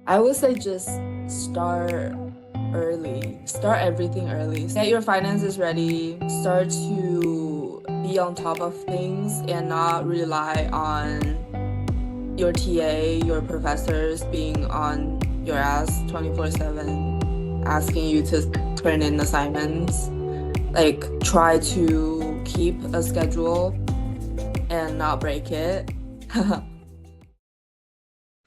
I would say just start early. Start everything early. Get your finances ready. Start to be on top of things and not rely on your TA, your professors being on your ass 24/7, asking you to turn in assignments. Like, try to keep a schedule and not break it.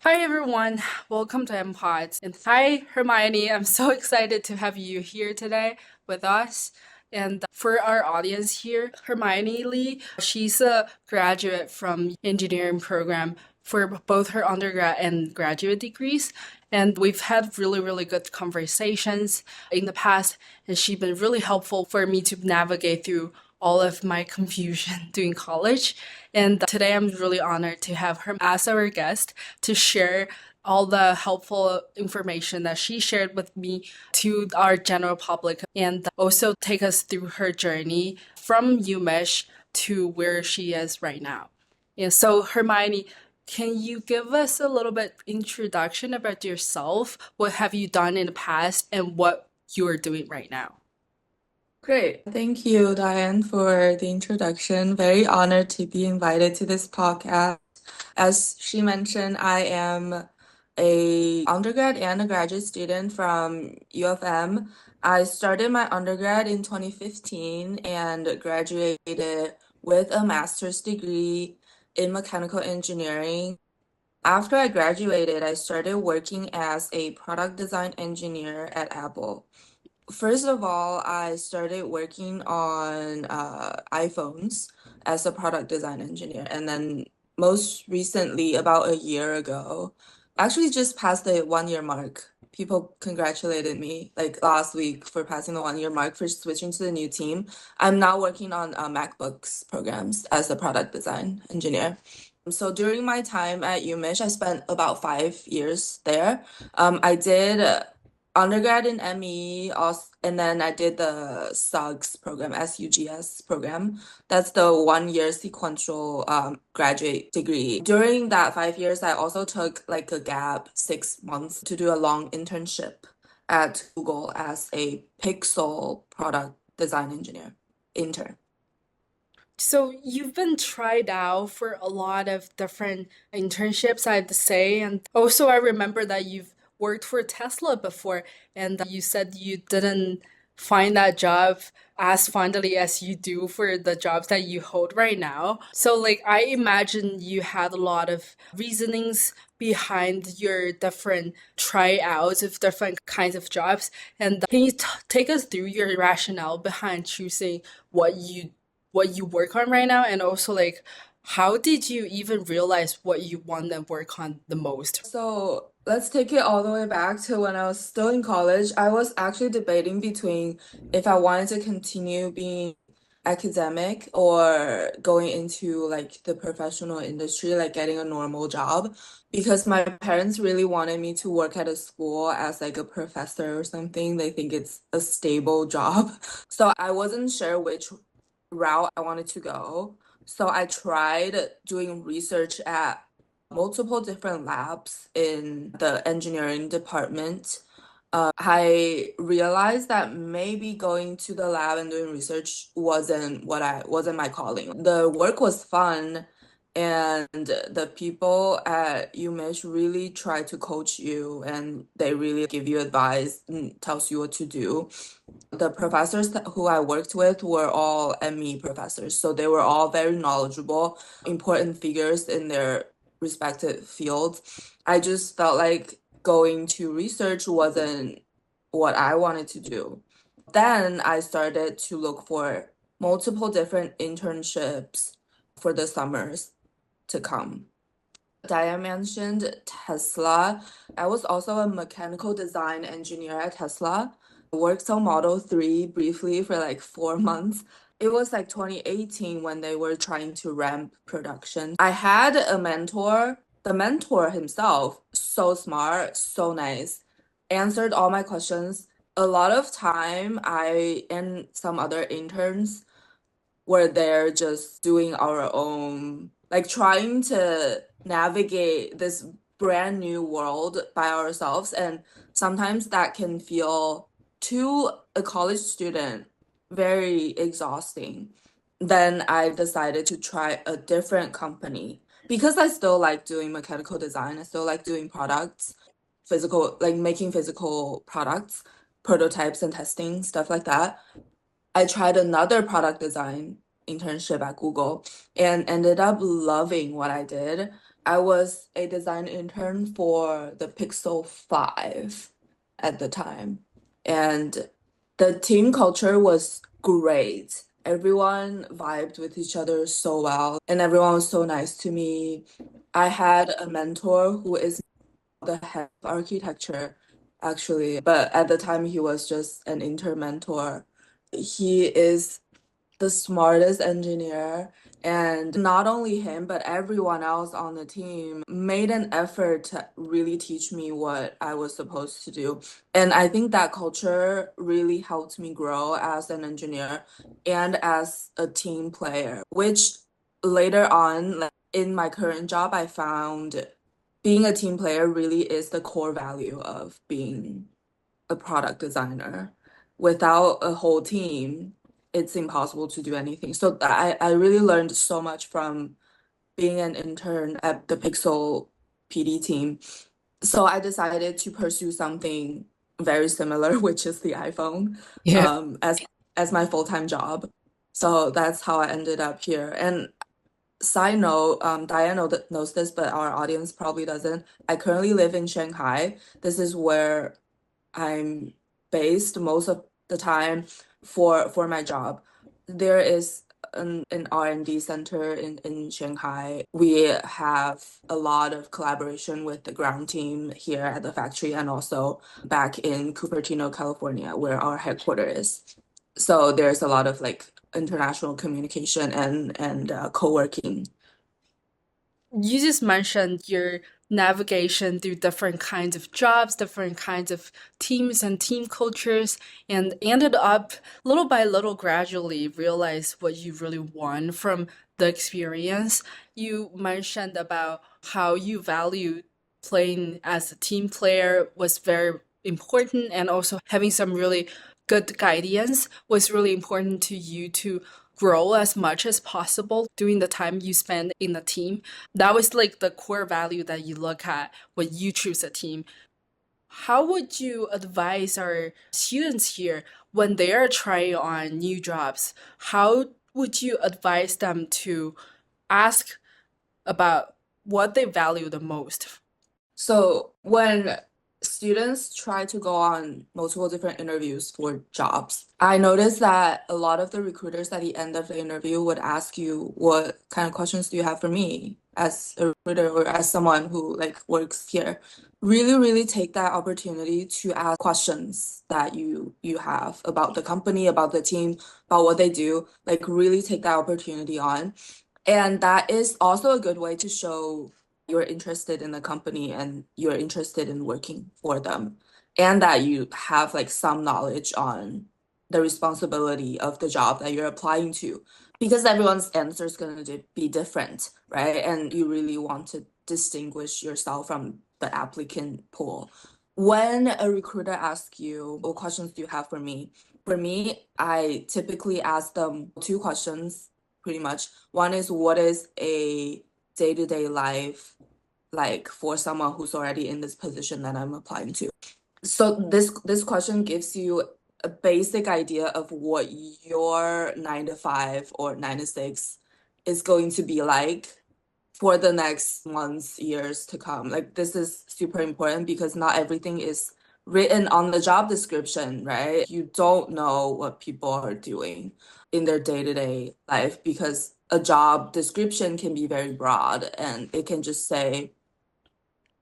Hi everyone, welcome to Mpods. And hi Hermione, I'm so excited to have you here today with us. And for our audience here, Hermione Li, she's a graduate from engineering program for both her undergrad and graduate degrees. And we've had really good conversations in the past, and she's been really helpful for me to navigate through all of my confusion during college. And today I'm really honored to have her as our guest to share all the helpful information that she shared with me to our general public and also take us through her journey from UMich to where she is right now. And so Hermione, can you give us a little bit introduction about yourself? What have you done in the past and what you're doing right now? Great. Thank you, Diane, for the introduction. Very honored to be invited to this podcast. As she mentioned, I am a undergrad and a graduate student from U of M. I started my undergrad in 2015 and graduated with a master's degree in mechanical engineering. After I graduated, I started working as a product design engineer at Apple. First of all, I started working on iPhones as a product design engineer. And then most recently, about a year ago, actually just passed the 1 year mark. People congratulated me like last week for passing the 1 year mark for switching to the new team. I'm now working on MacBooks programs as a product design engineer. So during my time at UMich, I spent about 5 years there. I did undergrad in ME, also, and then I did the SUGS program, SUGS program. That's the 1 year sequential graduate degree. During that 5 years, I also took like a gap 6 months to do a long internship at Google as a Pixel product design engineer intern. So you've been tried out for a lot of different internships, I'd say. And also, I remember that you've worked for Tesla before, and you said you didn't find that job as fondly as you do for the jobs that you hold right now. So, like, I imagine you had a lot of reasonings behind your different tryouts of different kinds of jobs. And can you take us through your rationale behind choosing what you work on right now, and also like how did you even realize what you want to work on the most? So let's take it all the way back to when I was still in college. I was actually debating between if I wanted to continue being academic or going into like the professional industry, like getting a normal job, because my parents really wanted me to work at a school as like a professor or something. They think it's a stable job. So I wasn't sure which route I wanted to go. So I tried doing research at multiple different labs in the engineering department. I realized that maybe going to the lab and doing research wasn't my calling. The work was fun, and the people at UMich really try to coach you, and they really give you advice and tells you what to do. The professors who I worked with were all ME professors, so they were all very knowledgeable, important figures in their respective fields. I just felt like going to research wasn't what I wanted to do. Then I started to look for multiple different internships for the summers to come. Diane mentioned Tesla. I was also a mechanical design engineer at Tesla. Worked on Model 3 briefly for like 4 months. It was like 2018 when they were trying to ramp production. I had a mentor. The mentor himself, so smart, so nice, answered all my questions. A lot of time, I and some other interns were there just doing our own, like trying to navigate this brand new world by ourselves. And sometimes that can feel to a college student very exhausting. Then I decided to try a different company because I still like doing mechanical design. I still like doing products, physical, like making physical products, prototypes and testing, stuff like that. I tried another product design internship at Google and ended up loving what I did. I was a design intern for the Pixel 5 at the time. And the team culture was great. Everyone vibed with each other so well, and everyone was so nice to me. I had a mentor who is the head of architecture, actually, but at the time he was just an intern mentor. He is the smartest engineer, and not only him, but everyone else on the team made an effort to really teach me what I was supposed to do. And I think that culture really helped me grow as an engineer and as a team player, which later on, like in my current job, I found being a team player really is the core value of being a product designer. Without a whole team, it's impossible to do anything. So I really learned so much from being an intern at the Pixel PD team. So I decided to pursue something very similar, which is the iPhone, Yeah. as my full-time job. So that's how I ended up here. And side note, Diane knows this, but our audience probably doesn't. I currently live in Shanghai. This is where I'm based most of the time for my job. There is an R&D center in Shanghai. We have a lot of collaboration with the ground team here at the factory and also back in Cupertino, California, where our headquarters is. So there's a lot of like international communication and co-working. You just mentioned your navigation through different kinds of jobs, different kinds of teams and team cultures, and ended up little by little gradually realize what you really want from the experience. You mentioned about how you value playing as a team player was very important, and also having some really good guidance was really important to you to grow as much as possible during the time you spend in the team. That was like the core value that you look at when you choose a team. How would you advise our students here when they are trying on new jobs? How would you advise them to ask about what they value the most? So when students try to go on multiple different interviews for jobs, I noticed that a lot of the recruiters at the end of the interview would ask you, what kind of questions do you have for me as a recruiter or as someone who like works here? Really, really take that opportunity to ask questions that you have about the company, about the team, about what they do. Like really take that opportunity on. And that is also a good way to show you're interested in the company and you're interested in working for them, and that you have like some knowledge on the responsibility of the job that you're applying to, because everyone's answer is going to be different, right? And you really want to distinguish yourself from the applicant pool. When a recruiter asks you, what questions do you have for me, I typically ask them two questions pretty much. One is, what is a day-to-day life like for someone who's already in this position that I'm applying to? So this question gives you a basic idea of what your 9 to 5 or 9 to 6 is going to be like for the next months, years to come. Like this is super important because not everything is written on the job description, right? You don't know what people are doing in their day-to-day life because a job description can be very broad and it can just say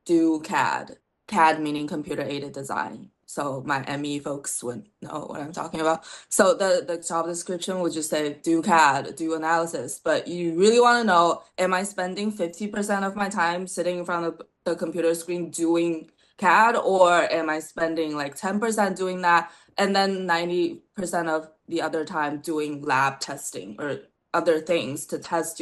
do CAD. CAD meaning computer aided design. So my ME folks would know what I'm talking about. So the job description would just say do CAD, do analysis. But you really want to know, am I spending 50% of my time sitting in front of the computer screen doing CAD, or am I spending like 10% doing that and then 90% of the other time doing lab testing or other things to test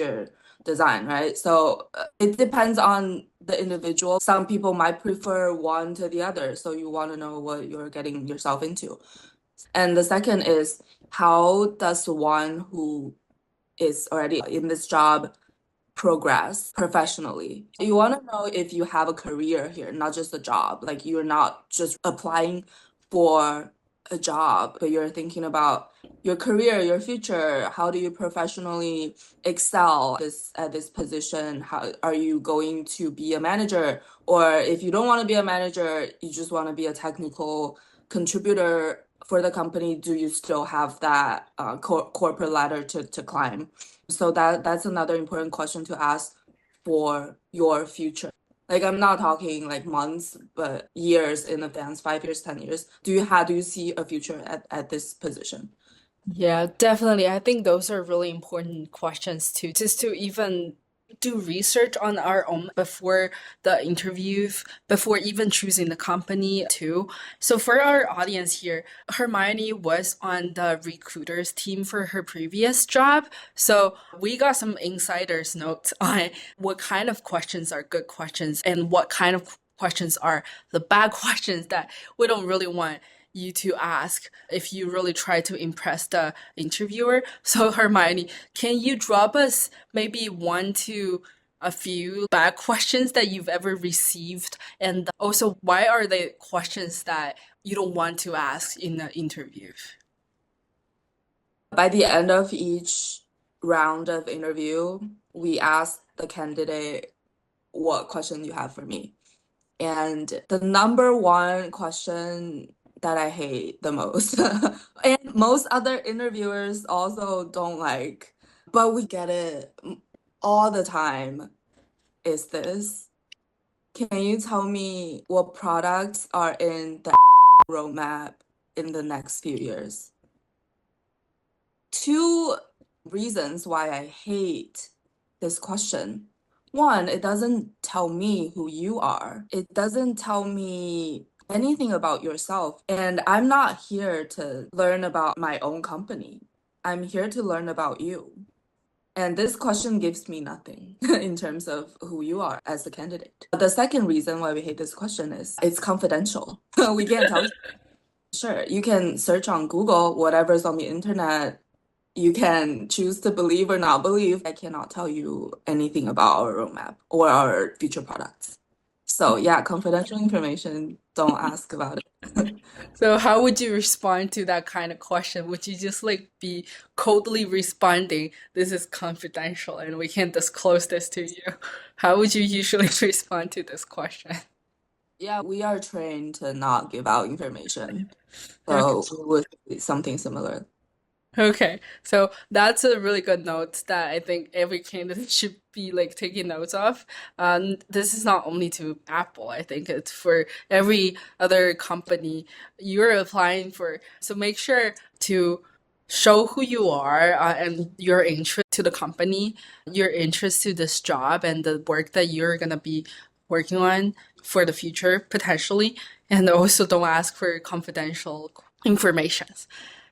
design, right? So it depends on the individual. Some people might prefer one to the other, so you want to know what you're getting yourself into. And the second is, how does one who is already in this job progress professionally? You want to know if you have a career here, not just a job. Like you're not just applying for a job, but you're thinking about your career, your future. How do you professionally excel at this position? How are you going to be a manager? Or if you don't want to be a manager, you just want to be a technical contributor for the company, do you still have that corporate ladder to climb? So that's another important question to ask for your future. Like I'm not talking like months, but years in advance, 5 years, 10 years. Do you see a future at this position? Yeah, definitely. I think those are really important questions too, just to even do research on our own before the interview, before even choosing the company too. So for our audience here, Hermione was on the recruiters team for her previous job. So we got some insider's notes on what kind of questions are good questions and what kind of questions are the bad questions that we don't really want you to ask if you really try to impress the interviewer. So, Hermione, can you drop us maybe one to a few bad questions that you've ever received? And also, why are they questions that you don't want to ask in an interview? By the end of each round of interview, we ask the candidate what question you have for me. And the number one question that I hate the most, and most other interviewers also don't like, but we get it all the time, is this. Can you tell me what products are in the roadmap in the next few years? Two reasons why I hate this question. One, it doesn't tell me who you are. It doesn't tell me anything about yourself. And I'm not here to learn about my own company. I'm here to learn about you. And this question gives me nothing in terms of who you are as a candidate. The second reason why we hate this question is it's confidential. We can't tell you. Sure, you can search on Google, whatever's on the internet. You can choose to believe or not believe. I cannot tell you anything about our roadmap or our future products. So yeah, confidential information, don't ask about it. So how would you respond to that kind of question? Would you just like be coldly responding, this is confidential and we can't disclose this to you? How would you usually respond to this question? Yeah, we are trained to not give out information. Okay. So we would say something similar. Okay, so that's a really good note that I think every candidate should be like taking notes of. This is not only to Apple, I think it's for every other company you're applying for. So make sure to show who you are and your interest to the company, your interest to this job and the work that you're gonna be working on for the future potentially, and also don't ask for confidential information.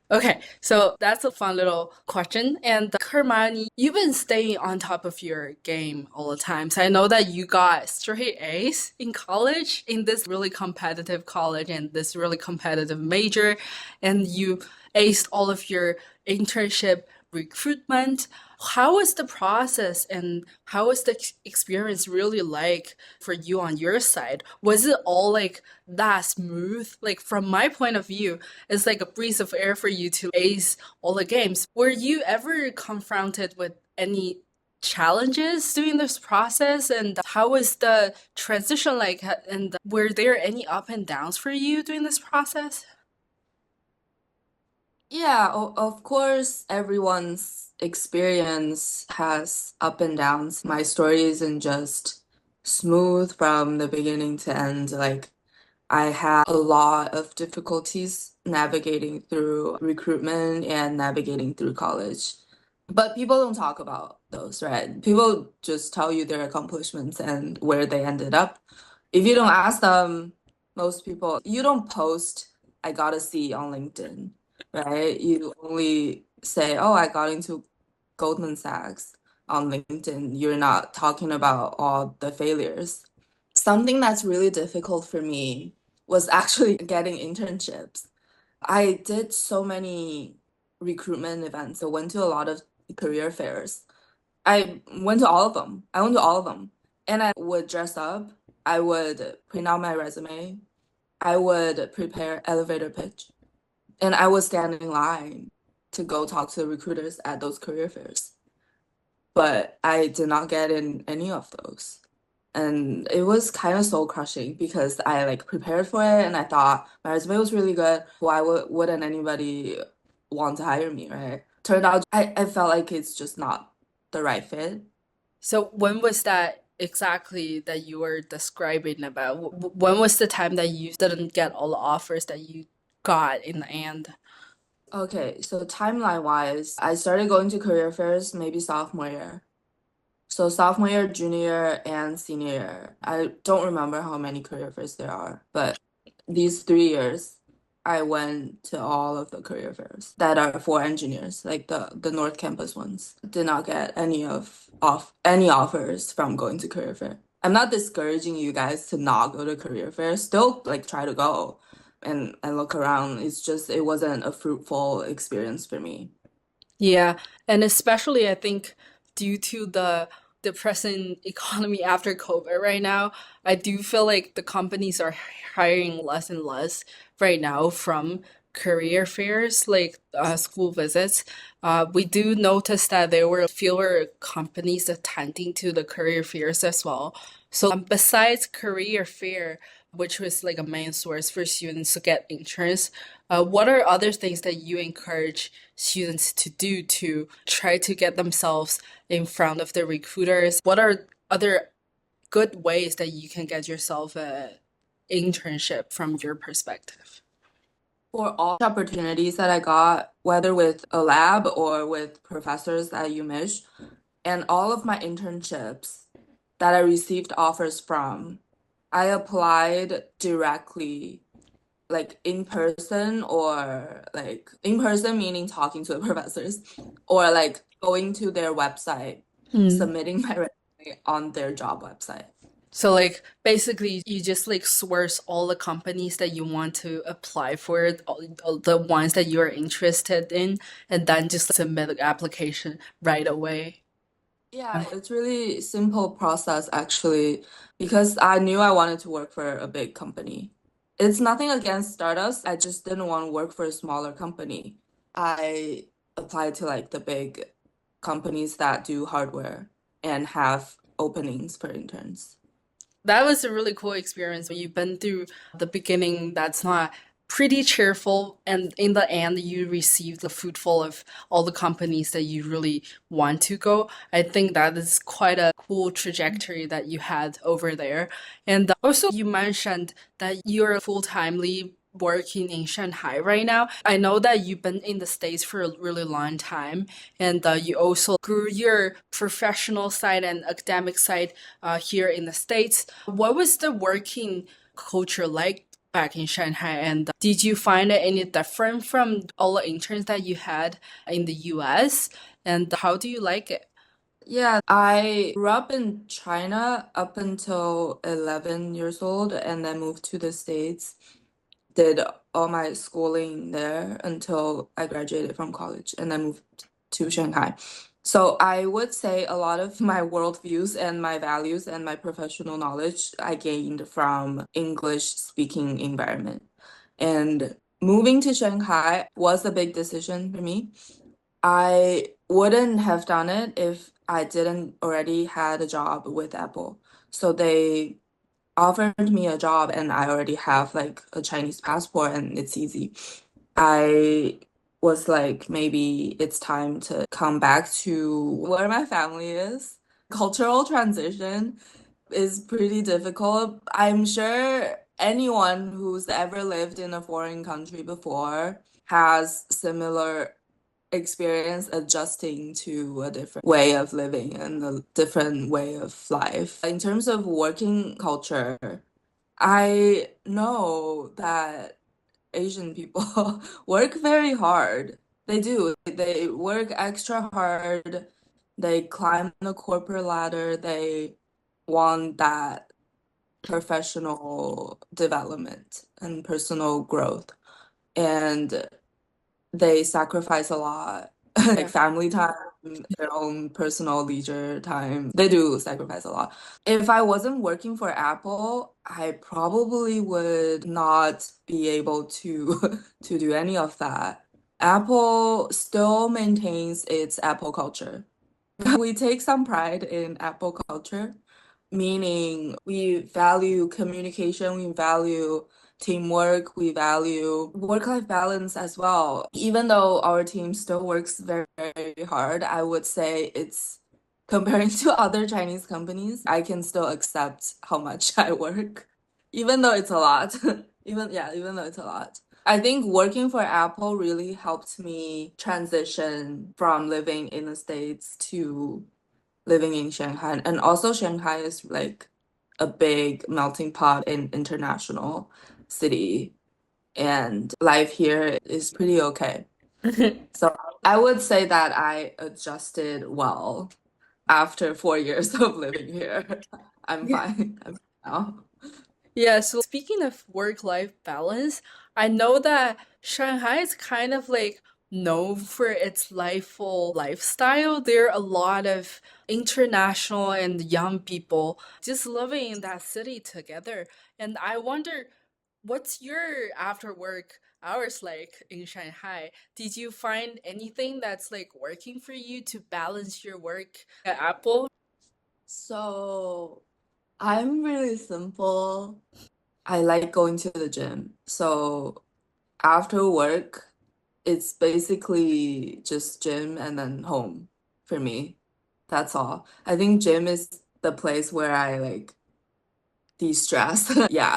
Okay, so that's a fun little question. And Hermione, you've been staying on top of your game all the time. So I know that you got straight A's in college, in this really competitive college and this really competitive major, and you aced all of your internship recruitment. How was the process and how was the experience really like for you on your side? Was it all like that smooth? Like from my point of view, it's like a breeze of air for you to ace all the games. Were you ever confronted with any challenges during this process? And how was the transition like? And were there any up and downs for you during this process? Yeah, of course, everyone's experience has up and downs. My story isn't just smooth from the beginning to end. Like, I had a lot of difficulties navigating through recruitment and navigating through college. But people don't talk about those, right? People just tell you their accomplishments and where they ended up. If you don't ask them, most people, you don't post, I got a C on LinkedIn, right? You only say, oh, I got into Goldman Sachs. on LinkedIn, you're not talking about all the failures. Something that's really difficult for me was actually getting internships. I did so many recruitment events. I went to a lot of career fairs. I went to all of them. I went to all of them. And I would dress up. I would print out my resume. I would prepare elevator pitch. And I would stand in line to go talk to the recruiters at those career fairs. But I did not get in any of those. And it was kind of soul crushing because I like prepared for it and I thought my resume was really good. Why wouldn't anybody want to hire me, right? Turned out I felt like it's just not the right fit. So when was that exactly that you were describing about? When was the time that you didn't get all the offers that you got in the end? Okay, so timeline wise, I started going to career fairs maybe sophomore year. So sophomore year, junior year, and senior year. I don't remember how many career fairs there are, but these 3 years, I went to all of the career fairs that are for engineers, like the North Campus ones. Did not get any offers from going to career fair. I'm not discouraging you guys to not go to career fair. Still like try to go and look around. It's just it wasn't a fruitful experience for me. Yeah, and especially I think due to the present economy after COVID right now, I do feel like the companies are hiring less and less right now from career fairs, like school visits. We do notice that there were fewer companies attending to the career fairs as well. So besides career fair, which was like a main source for students to get interns, what are other things that you encourage students to do to try to get themselves in front of the recruiters? What are other good ways that you can get yourself a internship from your perspective? For all opportunities that I got, whether with a lab or with professors at UMich, and all of my internships that I received offers from, I applied directly, like in person or like in person meaning talking to the professors, or like going to their website, Mm. submitting my resume on their job website. So like basically you just like source all the companies that you want to apply for, all the ones that you're interested in, and then just submit the application right away. Yeah, it's really simple process actually, because I knew I wanted to work for a big company. It's nothing against startups. I just didn't want to work for a smaller company. I applied to like the big companies that do hardware and have openings for interns. That was a really cool experience. You've been through the beginning that's not pretty cheerful, and in the end, you received the fruitful of all the companies that you really want to go. I think that is quite a cool trajectory that you had over there. And also, you mentioned that you're full-timely working in Shanghai right now. I know that you've been in the States for a really long time, and you also grew your professional side and academic side here in the States. What was the working culture like back in Shanghai? And did you find it any different from all the interns that you had in the US? And how do you like it? Yeah, I grew up in China up until 11 years old and then moved to the States. Did all my schooling there until I graduated from college and then moved to Shanghai. So I would say a lot of my worldviews and my values and my professional knowledge I gained from English speaking environment. And moving to Shanghai was a big decision for me. I wouldn't have done it if I didn't already had a job with Apple. So they offered me a job and I already have like a Chinese passport and it's easy. I was like, maybe it's time to come back to where my family is. Cultural transition is pretty difficult. I'm sure anyone who's ever lived in a foreign country before has similar experience adjusting to a different way of living and a different way of life. In terms of working culture, I know that Asian people work very hard. They do. They work extra hard. They climb the corporate ladder. They want that professional development and personal growth. And they sacrifice a lot, like Yeah. family time, their own personal leisure time. They do sacrifice a lot. If I wasn't working for Apple, I probably would not be able to to do any of that. Apple still maintains its Apple culture. We take some pride in Apple culture, meaning we value communication, we value teamwork, we value work-life balance as well. Even though our team still works very, very hard, I would say it's comparing to other Chinese companies, I can still accept how much I work, even though it's a lot. Even though it's a lot. I think working for Apple really helped me transition from living in the States to living in Shanghai. And also Shanghai is like a big melting pot in international city, and life here is pretty okay. So I would say that I adjusted well after 4 years of living here. I'm Yeah. fine. I'm fine now. Yeah, so speaking of work-life balance, I know that Shanghai is kind of like known for its liveful lifestyle. There are a lot of international and young people just living in that city together. And I wonder, what's your after work hours like in Shanghai? Did you find anything that's like working for you to balance your work at Apple? So I'm really simple. I like going to the gym. So after work, it's basically just gym and then home for me. That's all. I think gym is the place where I like de-stress. Yeah,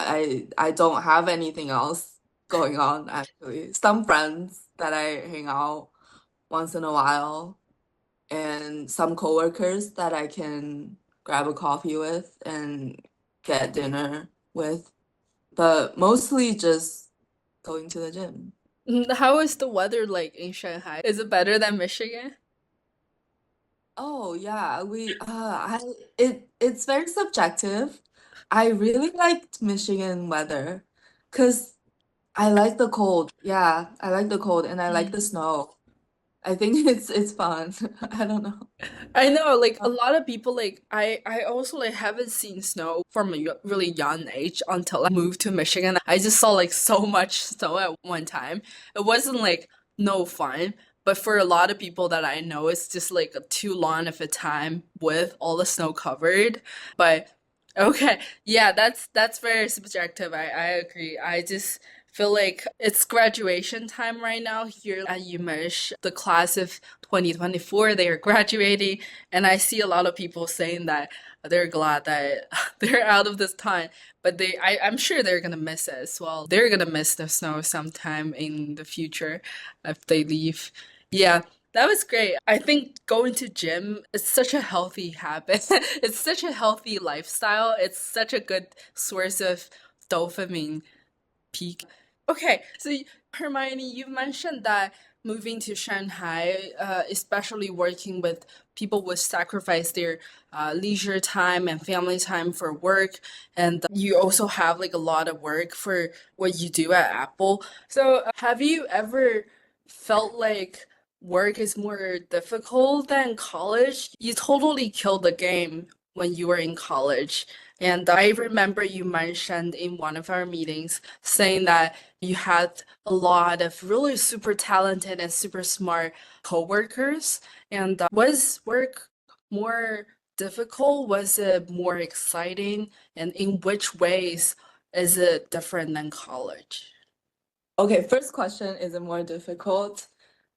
I don't have anything else going on actually. Some friends that I hang out once in a while, and some coworkers that I can grab a coffee with and get dinner with, but mostly just going to the gym. How is the weather like in Shanghai? Is it better than Michigan? Oh yeah, it's very subjective. I really liked Michigan weather because I like the cold. Yeah, I like the cold and I like the snow. I think it's fun. I don't know. I know, like a lot of people, like I also like haven't seen snow from a really young age until I moved to Michigan. I just saw like so much snow at one time. It wasn't like no fun, but for a lot of people that I know, it's just like a too long of a time with all the snow covered. But okay, yeah, that's very subjective. I agree. I just feel like it's graduation time right now here at UMich. The class of 2024, they are graduating, and I see a lot of people saying that they're glad that they're out of this time, but I'm sure they're gonna miss it as well. They're gonna miss the snow sometime in the future if they leave. Yeah, that was great. I think going to gym is such a healthy habit. It's such a healthy lifestyle. It's such a good source of dopamine peak. Okay, so Hermione, you mentioned that moving to Shanghai, especially working with people would sacrifice their leisure time and family time for work, and you also have like a lot of work for what you do at Apple. So, have you ever felt like work is more difficult than college? You totally killed the game when you were in college. And I remember you mentioned in one of our meetings saying that you had a lot of really super talented and super smart coworkers. And was work more difficult? Was it more exciting? And in which ways is it different than college? Okay, first question, is it more difficult?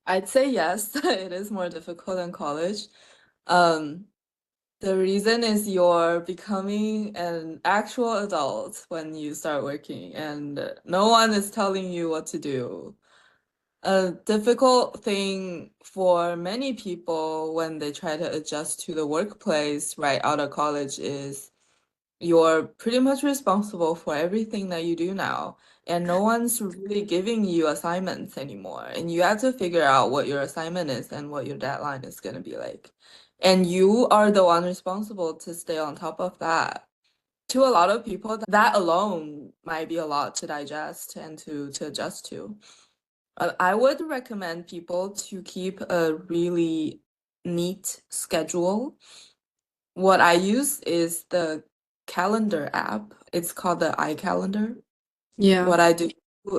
I'd say yes, it is more difficult than college. Um, the reason is you're becoming an actual adult when you start working, and no one is telling you what to do. A difficult thing for many people when they try to adjust to the workplace right out of college is you're pretty much responsible for everything that you do now, and no one's really giving you assignments anymore. And you have to figure out what your assignment is and what your deadline is going to be like. And you are the one responsible to stay on top of that. To a lot of people, that alone might be a lot to digest and to adjust to. I would recommend people to keep a really neat schedule. What I use is the calendar app. It's called the iCalendar. Yeah. What I do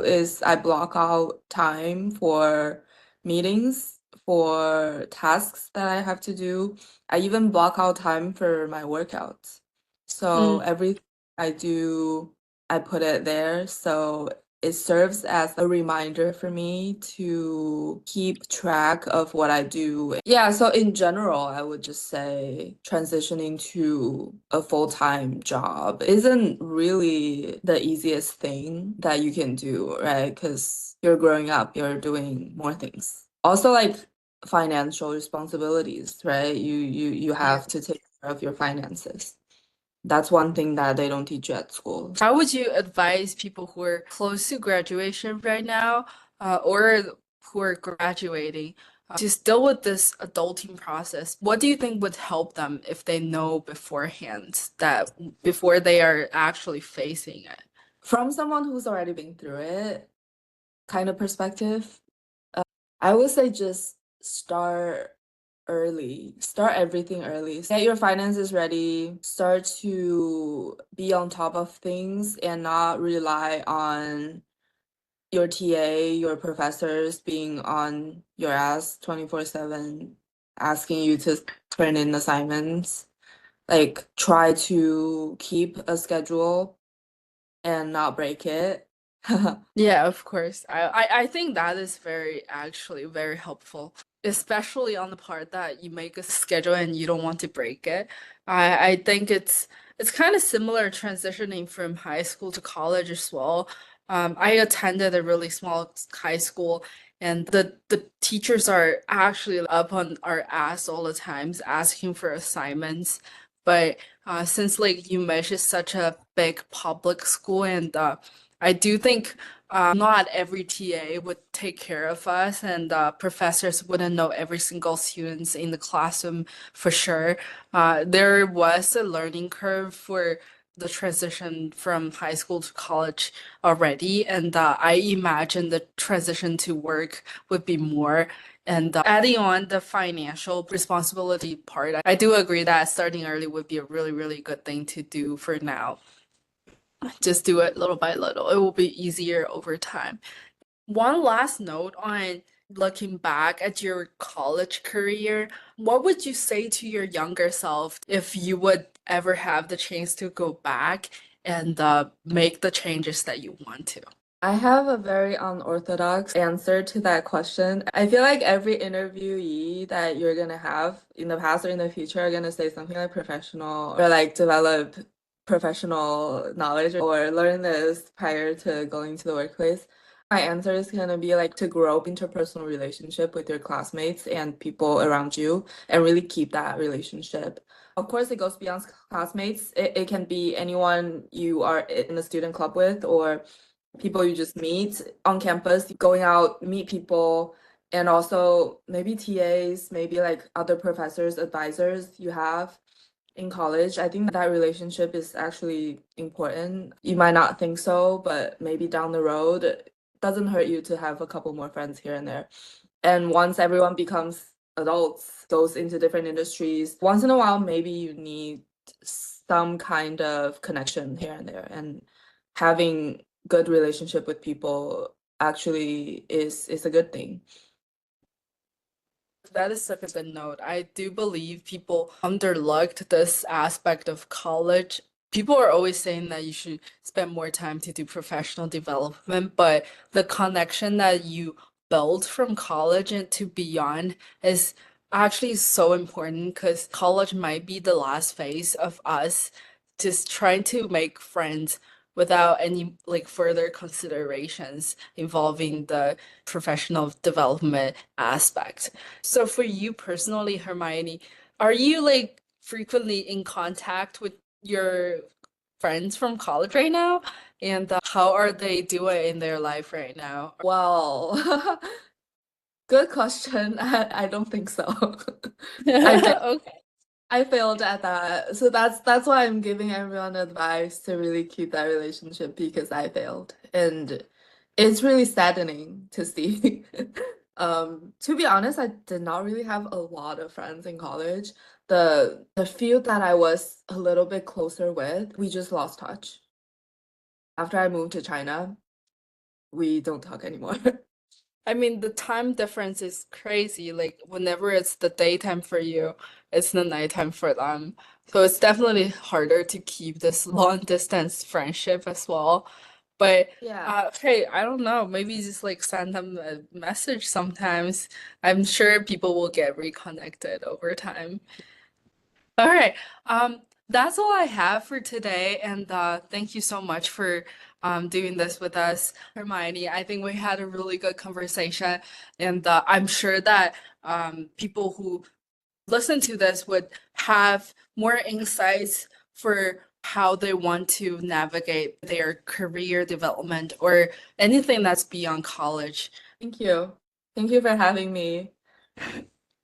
is I block out time for meetings, for tasks that I have to do. I even block out time for my workouts. So Mm. everything I do, I put it there. So it serves as a reminder for me to keep track of what I do. Yeah, so in general, I would just say transitioning to a full-time job isn't really the easiest thing that you can do, right? Because you're growing up, you're doing more things. Also, like financial responsibilities, right? You Yeah. have to take care of your finances. That's one thing that they don't teach you at school. How would you advise people who are close to graduation right now, or who are graduating, to deal with this adulting process? What do you think would help them if they know beforehand that before they are actually facing it? From someone who's already been through it, kind of perspective, I would say just start early. Start everything early. Get your finances ready. Start to be on top of things and not rely on your TA, your professors being on your ass 24/7, asking you to turn in assignments. Like, try to keep a schedule and not break it. Yeah, of course. I think that is very actually very helpful, especially on the part that you make a schedule and you don't want to break it. I think it's kind of similar transitioning from high school to college as well. I attended a really small high school, and the teachers are actually up on our ass all the times asking for assignments. But since like UMich is such a big public school, and I do think not every TA would take care of us, and professors wouldn't know every single students in the classroom for sure. There was a learning curve for the transition from high school to college already, and I imagine the transition to work would be more. And adding on the financial responsibility part, I do agree that starting early would be a really, really good thing to do for now. Just do it little by little. It will be easier over time. One last note on looking back at your college career, what would you say to your younger self if you would ever have the chance to go back and make the changes that you want to? I have a very unorthodox answer to that question. I feel like every interviewee that you're gonna have in the past or in the future are gonna say something like professional or like develop professional knowledge or learn this prior to going to the workplace. My answer is gonna be like to grow interpersonal relationship with your classmates and people around you and really keep that relationship. Of course, it goes beyond classmates. It can be anyone you are in a student club with or people you just meet on campus, going out, meet people, and also maybe TAs, maybe like other professors, advisors you have in college. I think that relationship is actually important. You might not think so, but maybe down the road, it doesn't hurt you to have a couple more friends here and there. And once everyone becomes adults, goes into different industries, once in a while, maybe you need some kind of connection here and there. And having good relationship with people actually is a good thing. That is such a good note. I do believe people underlooked this aspect of college. People are always saying that you should spend more time to do professional development, but the connection that you build from college and to beyond is actually so important because college might be the last phase of us just trying to make friends without any like further considerations involving the professional development aspect. So for you personally, Hermione, are you like frequently in contact with your friends from college right now? And how are they doing in their life right now? Well, Good question. I don't think so. I failed. Okay. I failed at that. So that's why I'm giving everyone advice to really keep that relationship because I failed. And it's really saddening to see. To be honest, I did not really have a lot of friends in college. The few that I was a little bit closer with, we just lost touch. After I moved to China, we don't talk anymore. I mean, the time difference is crazy. Like, whenever it's the daytime for you, it's the nighttime for them. So it's definitely harder to keep this long distance friendship as well. But Yeah. hey, I don't know. Maybe just like send them a message sometimes. I'm sure people will get reconnected over time. All right. That's all I have for today, and thank you so much for doing this with us, Hermione. I think we had a really good conversation, and I'm sure that people who listen to this would have more insights for how they want to navigate their career development or anything that's beyond college. Thank you. Thank you for having me.